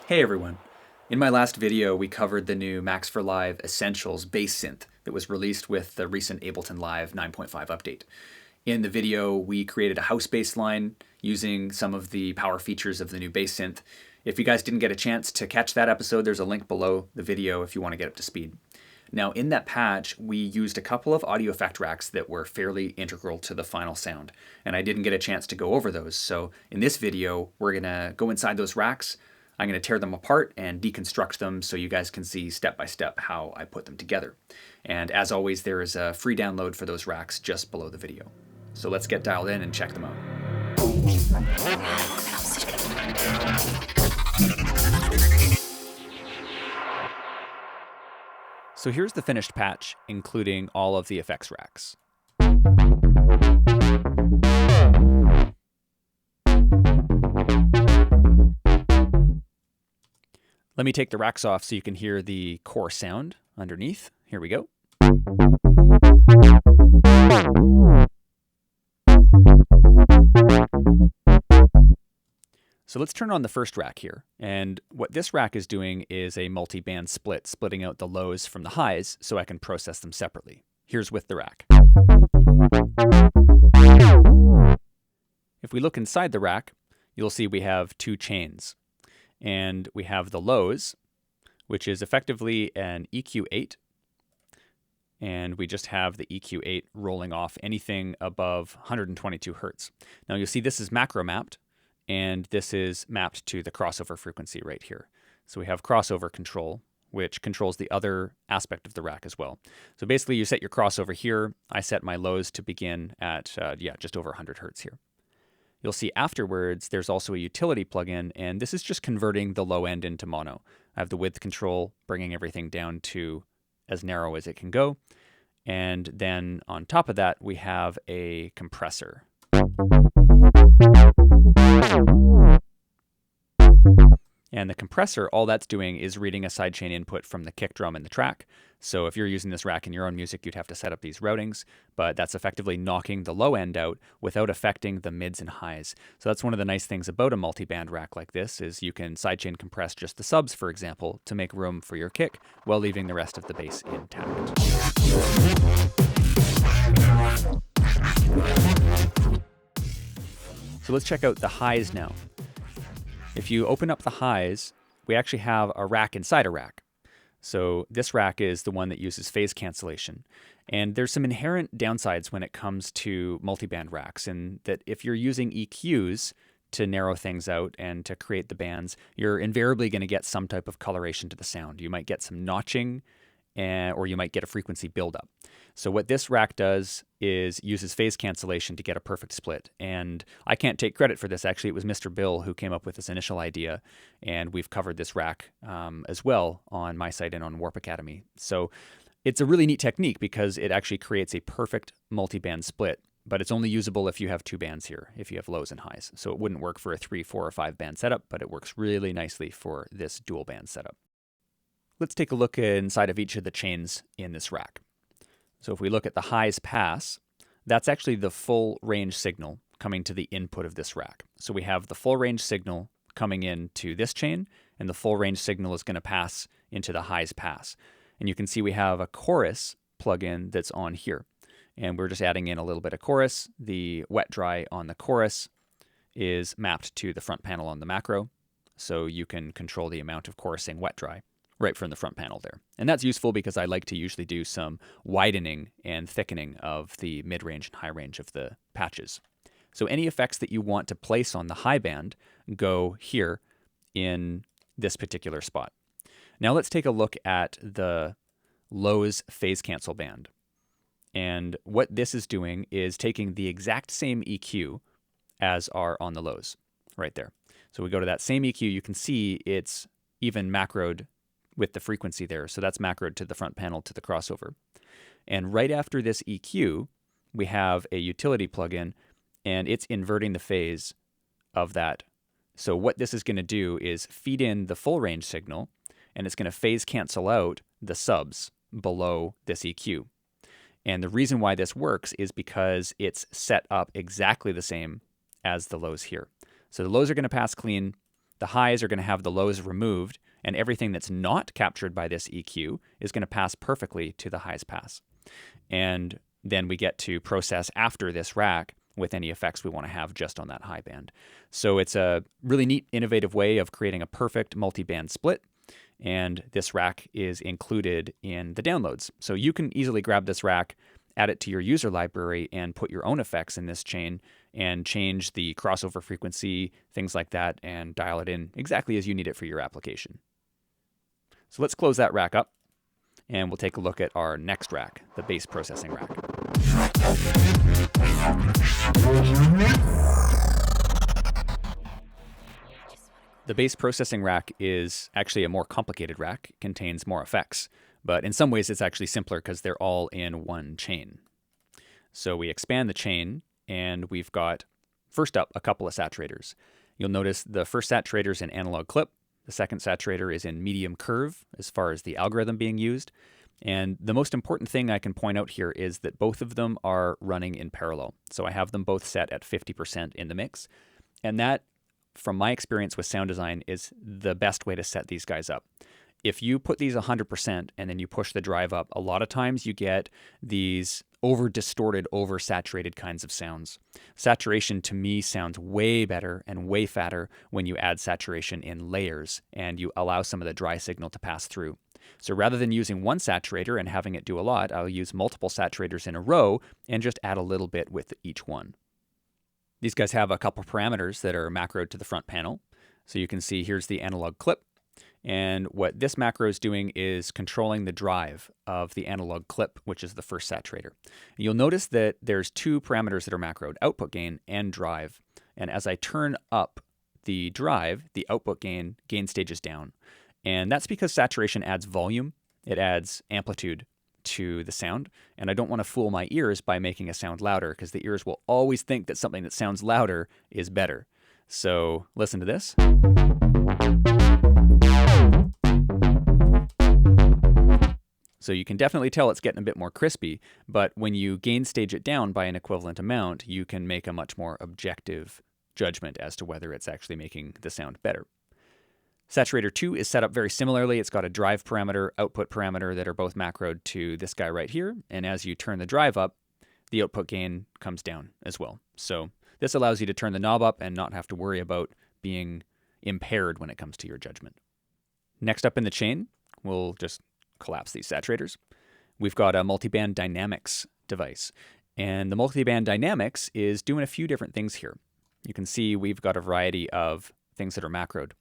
Hey everyone. In my last video, we covered the new Max for Live Essentials Bass Synth that was released with the recent Ableton Live 9.5 update. In the video, we created a house bass line using some of the power features of the new bass synth. If you guys didn't get a chance to catch that episode, there's a link below the video if you want to get up to speed. Now, in that patch, we used a couple of audio effect racks that were fairly integral to the final sound, and I didn't get a chance to go over those. So in this video, we're going to go inside those racks. I'm going to tear them apart and deconstruct them so you guys can see step by step how I put them together. And as always, there is a free download for those racks just below the video. So let's get dialed in and check them out. So here's the finished patch, including all of the effects racks. Let me take the racks off so you can hear the core sound underneath. Here we go. So let's turn on the first rack here. And what this rack is doing is a multi-band split, splitting out the lows from the highs so I can process them separately. Here's with the rack. If we look inside the rack, you'll see we have two chains. And we have the lows, which is effectively an EQ8. And we just have the EQ8 rolling off anything above 122 hertz. Now you'll see this is macro mapped, and this is mapped to the crossover frequency right here. So we have crossover control, which controls the other aspect of the rack as well. So basically you set your crossover here. I set my lows to begin at just over 100 hertz here. You'll see afterwards there's also a utility plugin, and this is just converting the low end into mono. I have the width control, bringing everything down to as narrow as it can go. And then on top of that, we have a compressor. And the compressor, all that's doing is reading a sidechain input from the kick drum in the track. So if you're using this rack in your own music, you'd have to set up these routings, but that's effectively knocking the low end out without affecting the mids and highs. So that's one of the nice things about a multi-band rack like this is you can sidechain compress just the subs, for example, to make room for your kick while leaving the rest of the bass intact. So let's check out the highs now. If you open up the highs, we actually have a rack inside a rack. So this rack is the one that uses phase cancellation. And there's some inherent downsides when it comes to multiband racks, in that if you're using EQs to narrow things out and to create the bands, you're invariably going to get some type of coloration to the sound. You might get some notching, or you might get a frequency buildup. So what this rack does is uses phase cancellation to get a perfect split. And I can't take credit for this. Actually, it was Mr. Bill who came up with this initial idea. And we've covered this rack as well on my site and on Warp Academy. So it's a really neat technique because it actually creates a perfect multi-band split. But it's only usable if you have two bands here, if you have lows and highs. So it wouldn't work for a 3, 4, or 5 band setup, but it works really nicely for this dual band setup. Let's take a look inside of each of the chains in this rack. So if we look at the highs pass, that's actually the full range signal coming to the input of this rack. So we have the full range signal coming into this chain, and the full range signal is going to pass into the highs pass. And you can see we have a chorus plugin that's on here. And we're just adding in a little bit of chorus. The wet dry on the chorus is mapped to the front panel on the macro. So you can control the amount of chorusing wet dry right from the front panel there. And that's useful because I like to usually do some widening and thickening of the mid-range and high range of the patches. So any effects that you want to place on the high band go here in this particular spot. Now let's take a look at the lows phase cancel band. And what this is doing is taking the exact same EQ as are on the lows right there. So we go to that same EQ, you can see it's even macroed with the frequency there. So that's macroed to the front panel to the crossover. And right after this EQ, we have a utility plugin, and it's inverting the phase of that. So what this is going to do is feed in the full range signal, and it's going to phase cancel out the subs below this EQ. And the reason why this works is because it's set up exactly the same as the lows here. So the lows are going to pass clean, the highs are going to have the lows removed, and everything that's not captured by this EQ is going to pass perfectly to the highs pass. And then we get to process after this rack with any effects we want to have just on that high band. So it's a really neat, innovative way of creating a perfect multi-band split. And this rack is included in the downloads. So you can easily grab this rack, add it to your user library, and put your own effects in this chain and change the crossover frequency, things like that, and dial it in exactly as you need it for your application. So let's close that rack up, and we'll take a look at our next rack, the bass processing rack. The bass processing rack is actually a more complicated rack. It contains more effects, but in some ways it's actually simpler because they're all in one chain. So we expand the chain, and we've got, first up, a couple of saturators. You'll notice the first saturator is in analog clip. The second saturator is in medium curve as far as the algorithm being used. And the most important thing I can point out here is that both of them are running in parallel. So I have them both set at 50% in the mix. And that, from my experience with sound design, is the best way to set these guys up. If you put these 100% and then you push the drive up, a lot of times you get these over-distorted, over-saturated kinds of sounds. Saturation to me sounds way better and way fatter when you add saturation in layers and you allow some of the dry signal to pass through. So rather than using one saturator and having it do a lot, I'll use multiple saturators in a row and just add a little bit with each one. These guys have a couple parameters that are macroed to the front panel. So you can see here's the analog clip. And what this macro is doing is controlling the drive of the analog clip, which is the first saturator. You'll notice that there's two parameters that are macroed, output gain and drive. And as I turn up the drive, the output gain stages down. And that's because saturation adds volume. It adds amplitude to the sound, and I don't want to fool my ears by making a sound louder, because the ears will always think that something that sounds louder is better. So listen to this. So you can definitely tell it's getting a bit more crispy, but when you gain stage it down by an equivalent amount, you can make a much more objective judgment as to whether it's actually making the sound better. Saturator 2 is set up very similarly. It's got a drive parameter, output parameter that are both macroed to this guy right here. And as you turn the drive up, the output gain comes down as well. So this allows you to turn the knob up and not have to worry about being impaired when it comes to your judgment. Next up in the chain, we'll just collapse these saturators. We've got a multiband dynamics device. And the multiband dynamics is doing a few different things here. You can see we've got a variety of things that are macroed.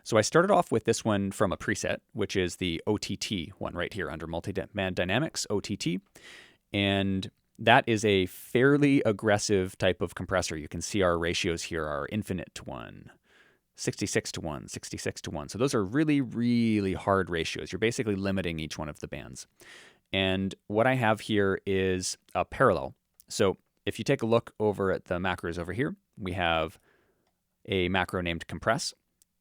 So I started off with this one from a preset, which is the OTT one right here under Multiband Dynamics, OTT. And that is a fairly aggressive type of compressor. You can see our ratios here are infinite to 1, 66 to 1, 66 to 1. So those are really, really hard ratios. You're basically limiting each one of the bands. And what I have here is a parallel. So if you take a look over at the macros over here, we have a macro named compress,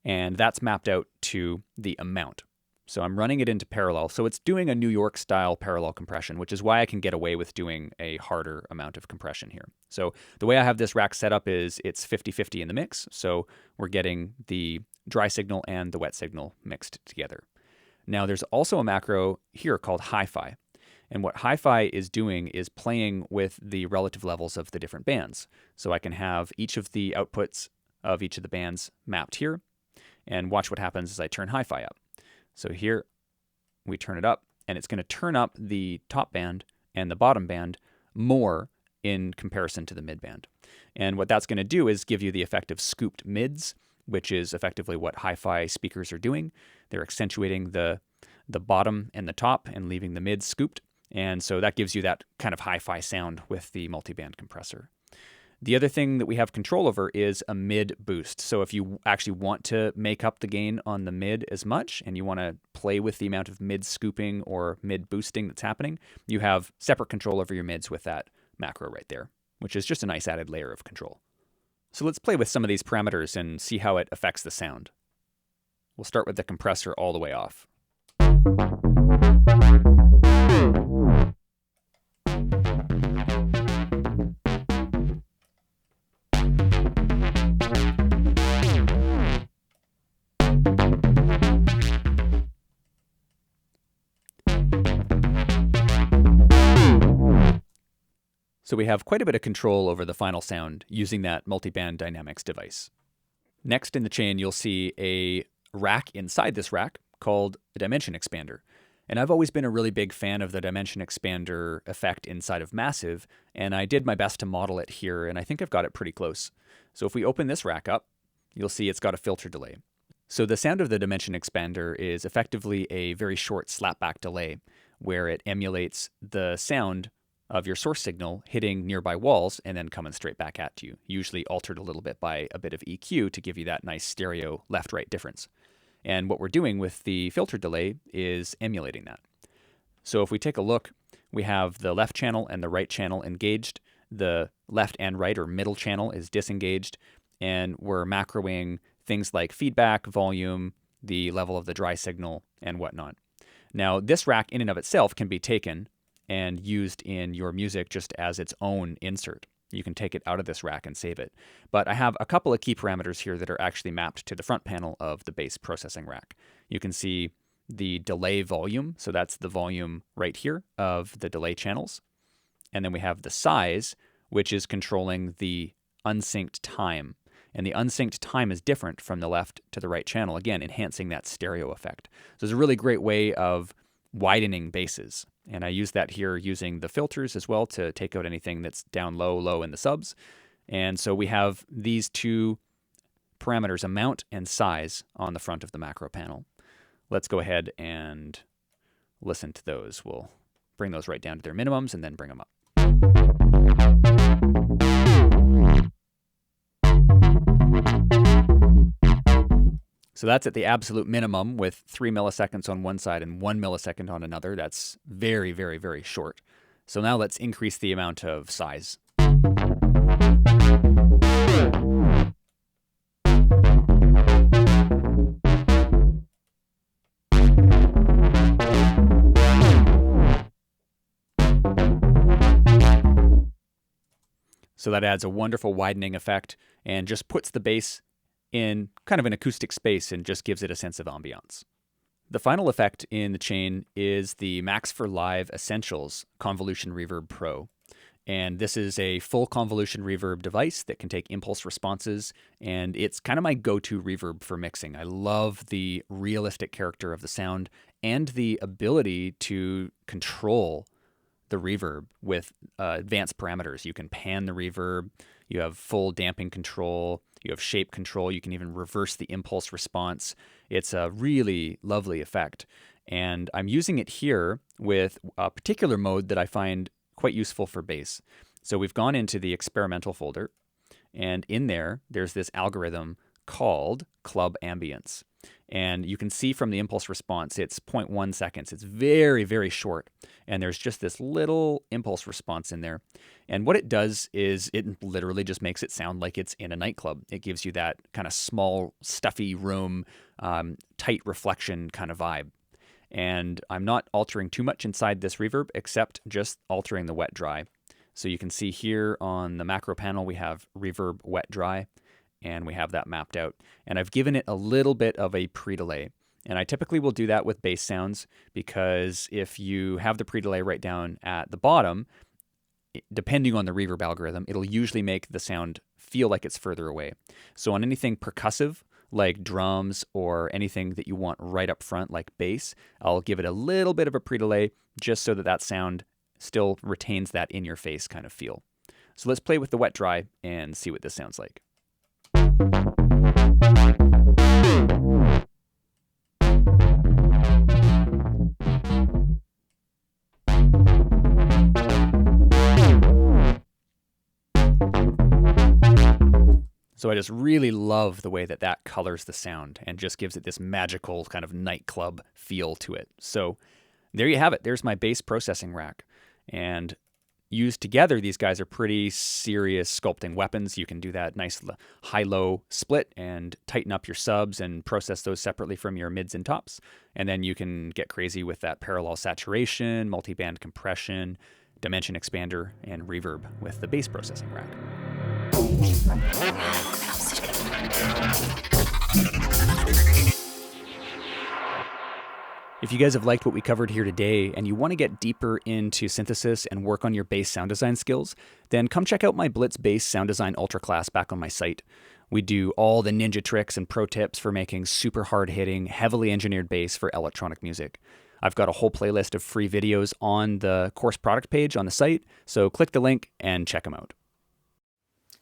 and that's mapped out to the amount. So I'm running it into parallel. So it's doing a New York style parallel compression, which is why I can get away with doing a harder amount of compression here. So the way I have this rack set up is it's 50-50 in the mix. So we're getting the dry signal and the wet signal mixed together. Now there's also a macro here called hi-fi. And what hi-fi is doing is playing with the relative levels of the different bands. So I can have each of the outputs of each of the bands mapped here, and watch what happens as I turn hi-fi up. So here we turn it up, and it's going to turn up the top band and the bottom band more in comparison to the mid band. And what that's going to do is give you the effect of scooped mids, which is effectively what hi-fi speakers are doing. They're accentuating the bottom and the top and leaving the mids scooped. And so that gives you that kind of hi-fi sound with the multiband compressor. The other thing that we have control over is a mid boost. So if you actually want to make up the gain on the mid as much and you want to play with the amount of mid scooping or mid boosting that's happening, you have separate control over your mids with that macro right there, which is just a nice added layer of control. So let's play with some of these parameters and see how it affects the sound. We'll start with the compressor all the way off. So we have quite a bit of control over the final sound using that multiband dynamics device. Next in the chain, you'll see a rack inside this rack called a dimension expander. And I've always been a really big fan of the dimension expander effect inside of Massive, and I did my best to model it here, and I think I've got it pretty close. So if we open this rack up, you'll see it's got a filter delay. So the sound of the dimension expander is effectively a very short slapback delay, where it emulates the sound of your source signal hitting nearby walls and then coming straight back at you, usually altered a little bit by a bit of EQ to give you that nice stereo left-right difference. And what we're doing with the filter delay is emulating that. So if we take a look, we have the left channel and the right channel engaged. The left and right or middle channel is disengaged. And we're macroing things like feedback, volume, the level of the dry signal, and whatnot. Now, this rack in and of itself can be taken and used in your music just as its own insert. You can take it out of this rack and save it. But I have a couple of key parameters here that are actually mapped to the front panel of the bass processing rack. You can see the delay volume, so that's the volume right here of the delay channels. And then we have the size, which is controlling the unsynced time. And the unsynced time is different from the left to the right channel, again, enhancing that stereo effect. So it's a really great way of widening basses. And I use that here using the filters as well to take out anything that's down low in the subs. And so we have these two parameters, amount and size, on the front of the macro panel. Let's go ahead and listen to those. We'll bring those right down to their minimums and then bring them up. So that's at the absolute minimum with 3 milliseconds on one side and 1 millisecond on another. That's very, very, very short. So now let's increase the amount of size. So that adds a wonderful widening effect and just puts the bass in kind of an acoustic space and just gives it a sense of ambiance. The final effect in the chain is the Max for Live Essentials Convolution Reverb Pro. And this is a full convolution reverb device that can take impulse responses, and it's kind of my go-to reverb for mixing. I love the realistic character of the sound and the ability to control the reverb with advanced parameters. You can pan the reverb, you have full damping control, you have shape control, you can even reverse the impulse response. It's a really lovely effect. And I'm using it here with a particular mode that I find quite useful for bass. So we've gone into the experimental folder, and in there, there's this algorithm called Club Ambience. And you can see from the impulse response, it's 0.1 seconds. It's very, very short. And there's just this little impulse response in there. And what it does is it literally just makes it sound like it's in a nightclub. It gives you that kind of small, stuffy room, tight reflection kind of vibe. And I'm not altering too much inside this reverb, except just altering the wet dry. So you can see here on the macro panel, we have reverb wet dry, and we have that mapped out. And I've given it a little bit of a pre-delay. And I typically will do that with bass sounds, because if you have the pre-delay right down at the bottom, depending on the reverb algorithm, it'll usually make the sound feel like it's further away. So on anything percussive, like drums or anything that you want right up front, like bass, I'll give it a little bit of a pre-delay just so that that sound still retains that in-your-face kind of feel. So let's play with the wet dry and see what this sounds like. So I just really love the way that that colors the sound and just gives it this magical kind of nightclub feel to it. So there you have it. There's my bass processing rack. And used together, these guys are pretty serious sculpting weapons. You can do that nice high-low split and tighten up your subs and process those separately from your mids and tops. And then you can get crazy with that parallel saturation, multiband compression, dimension expander, and reverb with the bass processing rack. If you guys have liked what we covered here today and you want to get deeper into synthesis and work on your bass sound design skills, then come check out my Blitz Bass Sound Design Ultra class back on my site. We do all the ninja tricks and pro tips for making super hard-hitting, heavily engineered bass for electronic music. I've got a whole playlist of free videos on the course product page on the site, so click the link and check them out.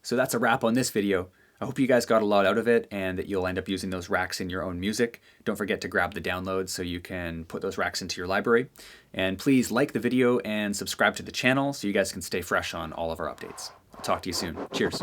So that's a wrap on this video. I hope you guys got a lot out of it and that you'll end up using those racks in your own music. Don't forget to grab the downloads so you can put those racks into your library. And please like the video and subscribe to the channel so you guys can stay fresh on all of our updates. I'll talk to you soon. Cheers.